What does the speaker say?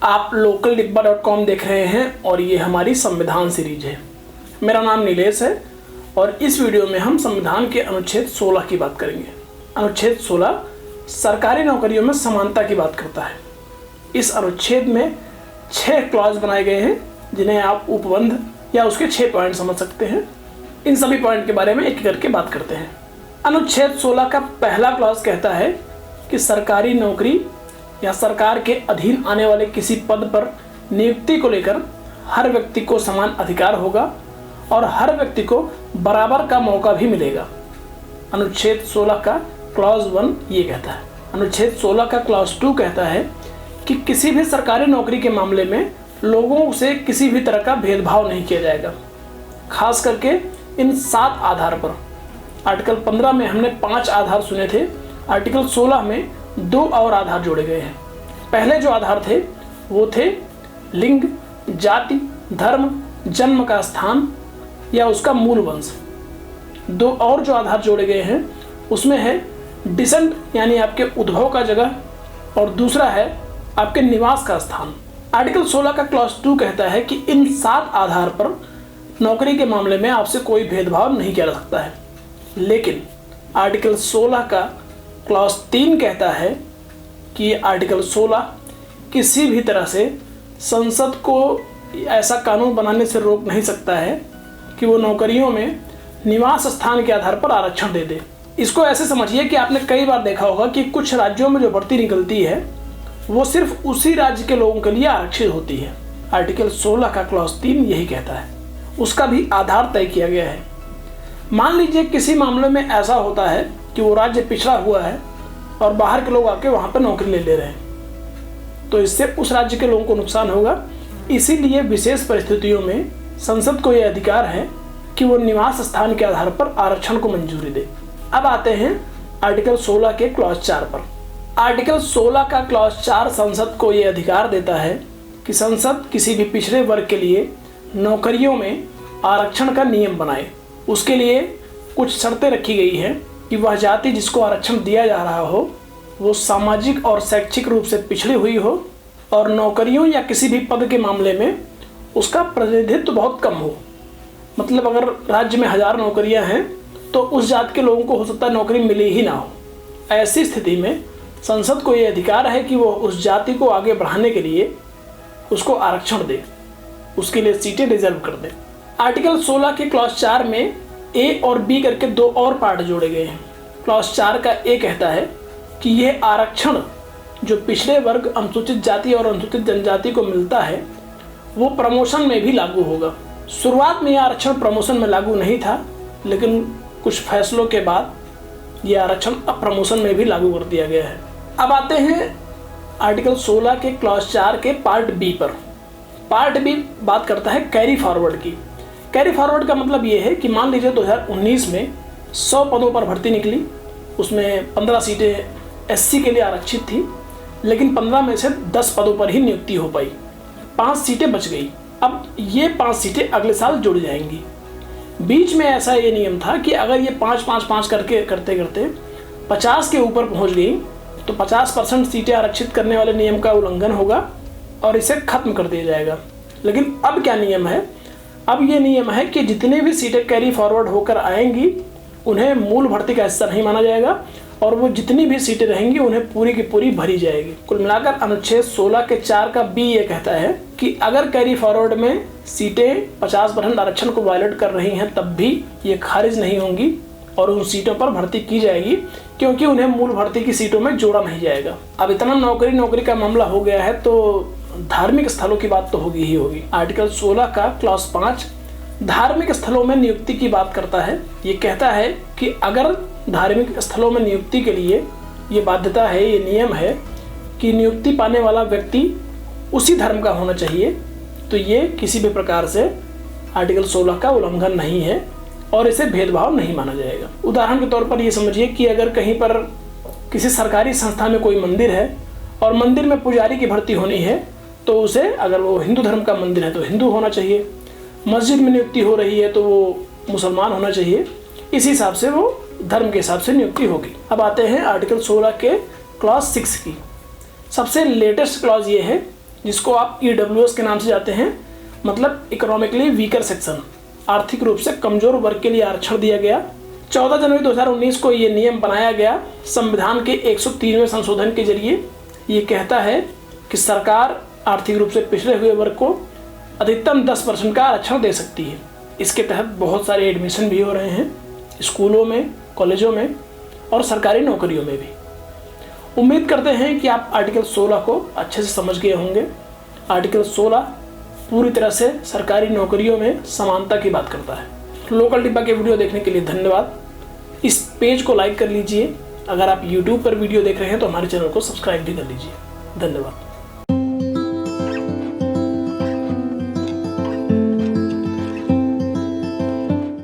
आप लोकलडिब्बा.com देख रहे हैं और ये हमारी संविधान सीरीज है। मेरा नाम नीलेश है और इस वीडियो में हम संविधान के अनुच्छेद 16 की बात करेंगे। अनुच्छेद 16 सरकारी नौकरियों में समानता की बात करता है। इस अनुच्छेद में 6 क्लॉज बनाए गए हैं जिन्हें आप उपबंध या उसके 6 पॉइंट समझ सकते हैं। इन सभी पॉइंट के बारे में एक करके बात करते हैं। अनुच्छेद 16 का पहला क्लॉज कहता है कि सरकारी नौकरी या सरकार के अधीन आने वाले किसी पद पर नियुक्ति को लेकर हर व्यक्ति को समान अधिकार होगा और हर व्यक्ति को बराबर का मौका भी मिलेगा। अनुच्छेद 16 का क्लॉज 1 ये कहता है। अनुच्छेद 16 का क्लॉज 2 कहता है कि किसी भी सरकारी नौकरी के मामले में लोगों से किसी भी तरह का भेदभाव नहीं किया जाएगा, खास करके इन 7 आधार पर। आर्टिकल 15 में हमने 5 आधार सुने थे। आर्टिकल 16 में 2 और आधार जोड़े गए हैं। पहले जो आधार थे वो थे लिंग, जाति, धर्म, जन्म का स्थान या उसका मूल वंश। 2 और जो आधार जोड़े गए हैं उसमें है डिसेंट यानी आपके उद्भव का जगह और दूसरा है आपके निवास का स्थान। आर्टिकल 16 का क्लॉज 2 कहता है कि इन 7 आधार पर नौकरी के मामले में आपसे कोई भेदभाव नहीं किया जा सकता है। लेकिन आर्टिकल 16 का क्लॉज 3 कहता है कि आर्टिकल 16 किसी भी तरह से संसद को ऐसा कानून बनाने से रोक नहीं सकता है कि वो नौकरियों में निवास स्थान के आधार पर आरक्षण दे दे। इसको ऐसे समझिए कि आपने कई बार देखा होगा कि कुछ राज्यों में जो भर्ती निकलती है वो सिर्फ उसी राज्य के लोगों के लिए आरक्षित होती है। आर्टिकल 16 का क्लॉज 3 यही कहता है। उसका भी आधार तय किया गया है। मान लीजिए किसी मामले में ऐसा होता है कि वो राज्य पिछड़ा हुआ है और बाहर के लोग आके वहाँ पर नौकरी ले रहे हैं, तो इससे उस राज्य के लोगों को नुकसान होगा। इसीलिए विशेष परिस्थितियों में संसद को यह अधिकार है कि वो निवास स्थान के आधार पर आरक्षण को मंजूरी दे। अब आते हैं आर्टिकल 16 के क्लॉज 4 पर। आर्टिकल 16 का क्लॉज 4 संसद को यह अधिकार देता है कि संसद किसी भी पिछड़े वर्ग के लिए नौकरियों में आरक्षण का नियम बनाए। उसके लिए कुछ शर्तें रखी गई हैं कि वह जाति जिसको आरक्षण दिया जा रहा हो वो सामाजिक और शैक्षिक रूप से पिछड़ी हुई हो और नौकरियों या किसी भी पद के मामले में उसका प्रतिनिधित्व बहुत कम हो। मतलब अगर राज्य में 1000 नौकरियां हैं तो उस जाति के लोगों को हो सकता है नौकरी मिली ही ना हो। ऐसी स्थिति में संसद को ये अधिकार है कि वो उस जाति को आगे बढ़ाने के लिए उसको आरक्षण दे, उसके लिए सीटें रिजर्व कर दे। आर्टिकल 16 के क्लॉज 4 में ए और बी करके 2 और पार्ट जोड़े गए हैं। क्लॉज 4 का ए कहता है कि यह आरक्षण जो पिछड़े वर्ग, अनुसूचित जाति और अनुसूचित जनजाति को मिलता है वो प्रमोशन में भी लागू होगा। शुरुआत में यह आरक्षण प्रमोशन में लागू नहीं था, लेकिन कुछ फैसलों के बाद यह आरक्षण अब प्रमोशन में भी लागू कर दिया गया है। अब आते हैं आर्टिकल 16 के क्लॉज 4 के पार्ट बी पर। पार्ट बी बात करता है कैरी फॉरवर्ड की। कैरी फॉरवर्ड का मतलब ये है कि मान लीजिए 2019 में 100 पदों पर भर्ती निकली, उसमें 15 सीटें एससी के लिए आरक्षित थी, लेकिन 15 में से 10 पदों पर ही नियुक्ति हो पाई, 5 सीटें बच गई। अब ये 5 सीटें अगले साल जुड़ जाएंगी। बीच में ऐसा ये नियम था कि अगर ये 5-5-5 करके करते करते 50 के ऊपर पहुँच गई तो 50% सीटें आरक्षित करने वाले नियम का उल्लंघन होगा और इसे खत्म कर दिया जाएगा। लेकिन अब क्या नियम है? अब ये नियम है कि जितनी भी सीटें कैरी फॉरवर्ड होकर आएंगी उन्हें मूल भर्ती का हिस्सा नहीं माना जाएगा और वो जितनी भी सीटें रहेंगी उन्हें पूरी की पूरी भरी जाएगी। कुल मिलाकर अनुच्छेद 16 के 4 का बी ये कहता है कि अगर कैरी फॉरवर्ड में सीटें 50% आरक्षण को वायलेट कर रही हैं तब भी ये खारिज नहीं होंगी और उन सीटों पर भर्ती की जाएगी, क्योंकि उन्हें मूल भर्ती की सीटों में जोड़ा नहीं जाएगा। अब इतना नौकरी का मामला हो गया है तो धार्मिक स्थलों की बात तो होगी ही होगी। आर्टिकल 16 का क्लॉज 5 धार्मिक स्थलों में नियुक्ति की बात करता है। ये कहता है कि अगर धार्मिक स्थलों में नियुक्ति के लिए ये बाध्यता है, ये नियम है कि नियुक्ति पाने वाला व्यक्ति उसी धर्म का होना चाहिए, तो ये किसी भी प्रकार से आर्टिकल 16 का उल्लंघन नहीं है और इसे भेदभाव नहीं माना जाएगा। उदाहरण के तौर पर ये समझिए कि अगर कहीं पर किसी सरकारी संस्था में कोई मंदिर है और मंदिर में पुजारी की भर्ती होनी है तो उसे, अगर वो हिंदू धर्म का मंदिर है तो हिंदू होना चाहिए, मस्जिद में नियुक्ति हो रही है तो वो मुसलमान होना चाहिए। इस हिसाब से वो धर्म के हिसाब से नियुक्ति होगी। अब आते हैं आर्टिकल 16 के क्लॉज 6 की। सबसे लेटेस्ट क्लॉज ये है जिसको आप EWS के नाम से जाते हैं, मतलब इकोनॉमिकली वीकर सेक्शन, आर्थिक रूप से कमजोर वर्ग के लिए आरक्षण दिया गया। 14 जनवरी 2019 को ये नियम बनाया गया। संविधान के 103वें संशोधन के जरिए ये कहता है कि सरकार आर्थिक रूप से पिछड़े हुए वर्ग को अधिकतम 10% का आरक्षण दे सकती है। इसके तहत बहुत सारे एडमिशन भी हो रहे हैं स्कूलों में, कॉलेजों में और सरकारी नौकरियों में भी। उम्मीद करते हैं कि आप आर्टिकल 16 को अच्छे से समझ गए होंगे। आर्टिकल 16 पूरी तरह से सरकारी नौकरियों में समानता की बात करता है। लोकल डिब्बा के वीडियो देखने के लिए धन्यवाद। इस पेज को लाइक कर लीजिए। अगर आप YouTube पर वीडियो देख रहे हैं तो हमारे चैनल को सब्सक्राइब भी कर लीजिए। धन्यवाद।